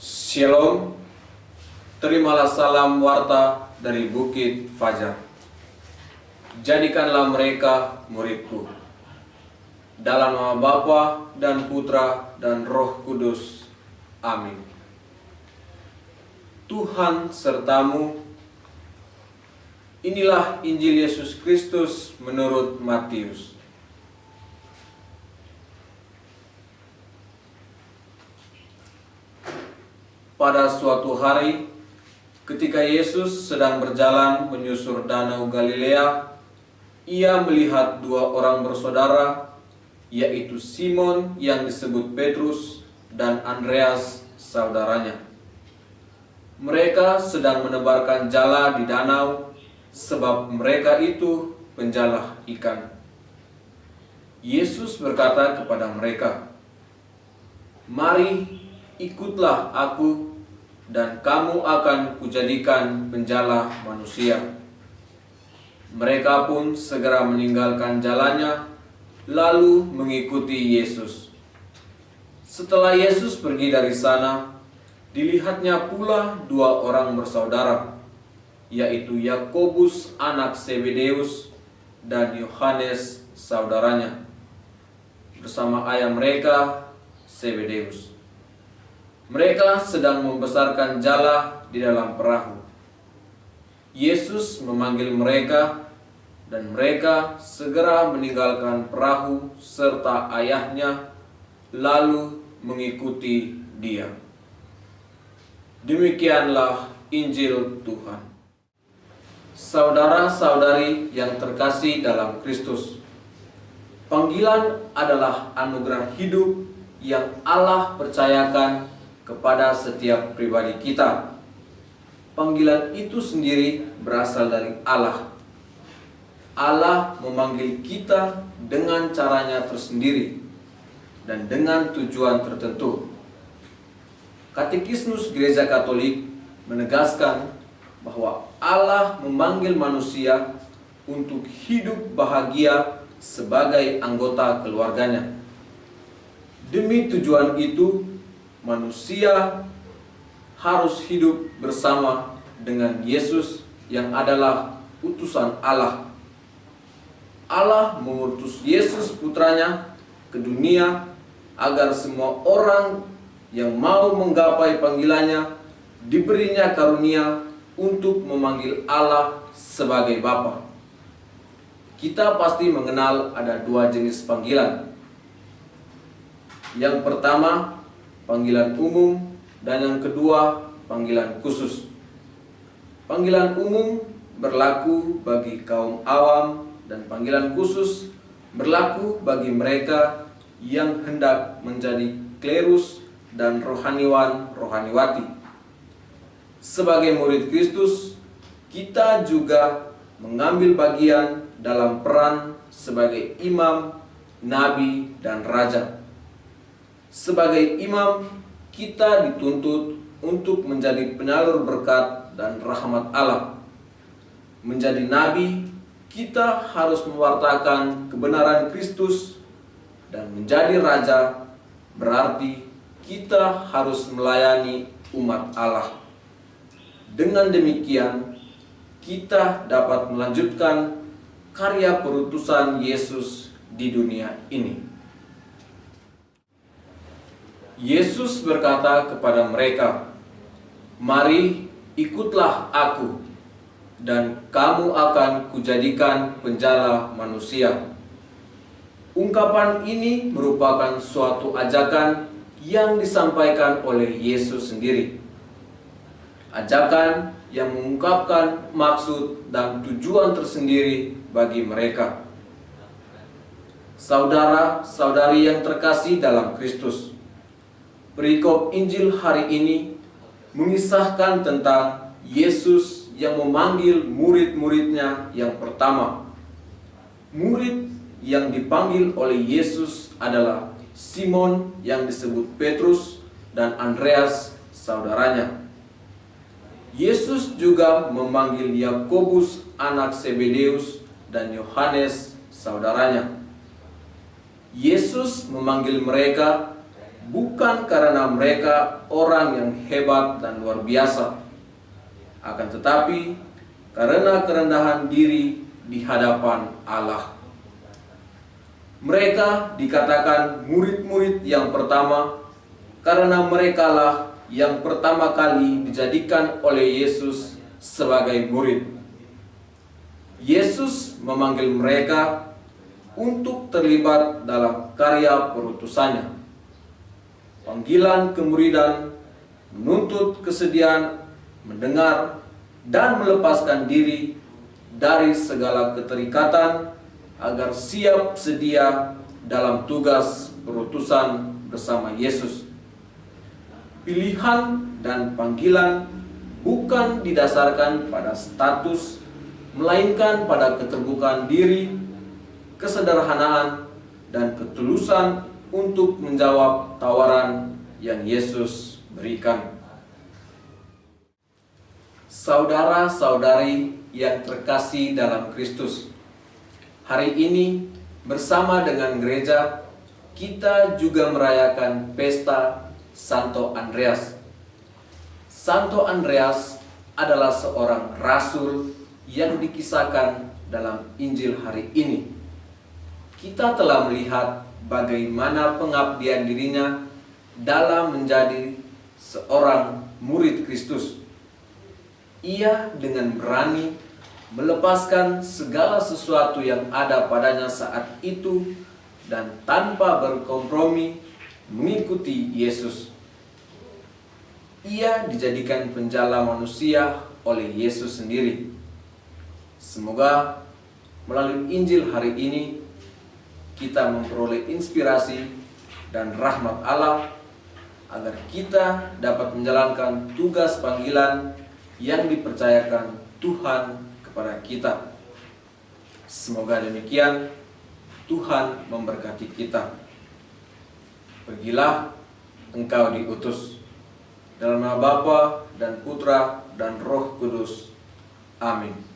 Shalom, terimalah salam warta dari Bukit Fajar. Jadikanlah mereka muridku. Dalam nama Bapa dan Putra dan Roh Kudus. Amin. Tuhan sertamu. Inilah Injil Yesus Kristus menurut Matius. Pada suatu hari, ketika Yesus sedang berjalan menyusur danau Galilea, ia melihat dua orang bersaudara, yaitu Simon yang disebut Petrus dan Andreas saudaranya. Mereka sedang menebarkan jala di danau, sebab mereka itu penjala ikan. Yesus berkata kepada mereka, "Mari, ikutlah aku, dan kamu akan kujadikan penjala manusia." Mereka pun segera meninggalkan jalannya, lalu mengikuti Yesus. Setelah Yesus pergi dari sana, dilihatnya pula dua orang bersaudara, yaitu Yakobus anak Zebedeus dan Yohanes saudaranya, bersama ayah mereka Zebedeus. Mereka sedang membesarkan jala di dalam perahu. Yesus memanggil mereka, dan mereka segera meninggalkan perahu serta ayahnya, lalu mengikuti Dia. Demikianlah Injil Tuhan. Saudara-saudari yang terkasih dalam Kristus, panggilan adalah anugerah hidup yang Allah percayakan kepada setiap pribadi kita. Panggilan itu sendiri berasal dari Allah. Allah memanggil kita dengan caranya tersendiri dan dengan tujuan tertentu. Katekismus Gereja Katolik menegaskan bahwa Allah memanggil manusia untuk hidup bahagia sebagai anggota keluarganya. Demi tujuan itu, manusia harus hidup bersama dengan Yesus yang adalah utusan Allah. Allah mengutus Yesus putranya ke dunia agar semua orang yang mau menggapai panggilannya diberinya karunia untuk memanggil Allah sebagai Bapa. Kita pasti mengenal ada dua jenis panggilan. Yang pertama, panggilan umum, dan yang kedua, panggilan khusus. Panggilan umum berlaku bagi kaum awam, dan panggilan khusus berlaku bagi mereka yang hendak menjadi klerus dan rohaniwan-rohaniwati. Sebagai murid Kristus, kita juga mengambil bagian dalam peran sebagai imam, nabi, dan raja. Sebagai imam, kita dituntut untuk menjadi penyalur berkat dan rahmat Allah. Menjadi nabi, kita harus mewartakan kebenaran Kristus, dan menjadi raja berarti kita harus melayani umat Allah. Dengan demikian, kita dapat melanjutkan karya perutusan Yesus di dunia ini. Yesus berkata kepada mereka, "Mari, ikutlah aku, dan kamu akan kujadikan penjala manusia." Ungkapan ini merupakan suatu ajakan yang disampaikan oleh Yesus sendiri. Ajakan yang mengungkapkan maksud dan tujuan tersendiri bagi mereka. Saudara-saudari yang terkasih dalam Kristus, perikop Injil hari ini mengisahkan tentang Yesus yang memanggil murid-muridnya yang pertama. Murid yang dipanggil oleh Yesus adalah Simon yang disebut Petrus dan Andreas saudaranya. Yesus juga memanggil Yakobus anak Zebedeus dan Yohanes saudaranya. Yesus memanggil mereka bukan karena mereka orang yang hebat dan luar biasa, akan tetapi karena kerendahan diri di hadapan Allah. Mereka dikatakan murid-murid yang pertama karena merekalah yang pertama kali dijadikan oleh Yesus sebagai murid. Yesus memanggil mereka untuk terlibat dalam karya perutusannya. Panggilan kemuridan menuntut kesediaan mendengar dan melepaskan diri dari segala keterikatan agar siap sedia dalam tugas perutusan bersama Yesus. Pilihan dan panggilan bukan didasarkan pada status, melainkan pada keterbukaan diri, kesederhanaan, dan ketulusan untuk menjawab tawaran yang Yesus berikan. Saudara-saudari yang terkasih dalam Kristus, hari ini bersama dengan gereja kita juga merayakan pesta Santo Andreas. Santo Andreas adalah seorang rasul yang dikisahkan dalam Injil hari ini. Kita telah melihat bagaimana pengabdian dirinya dalam menjadi seorang murid Kristus. Ia dengan berani melepaskan segala sesuatu yang ada padanya saat itu dan tanpa berkompromi mengikuti Yesus. Ia dijadikan penjala manusia oleh Yesus sendiri. Semoga melalui Injil hari ini kita memperoleh inspirasi dan rahmat Allah agar kita dapat menjalankan tugas panggilan yang dipercayakan Tuhan kepada kita. Semoga demikian. Tuhan memberkati kita. Pergilah, engkau diutus. Dalam nama Bapa dan Putra dan Roh Kudus. Amin.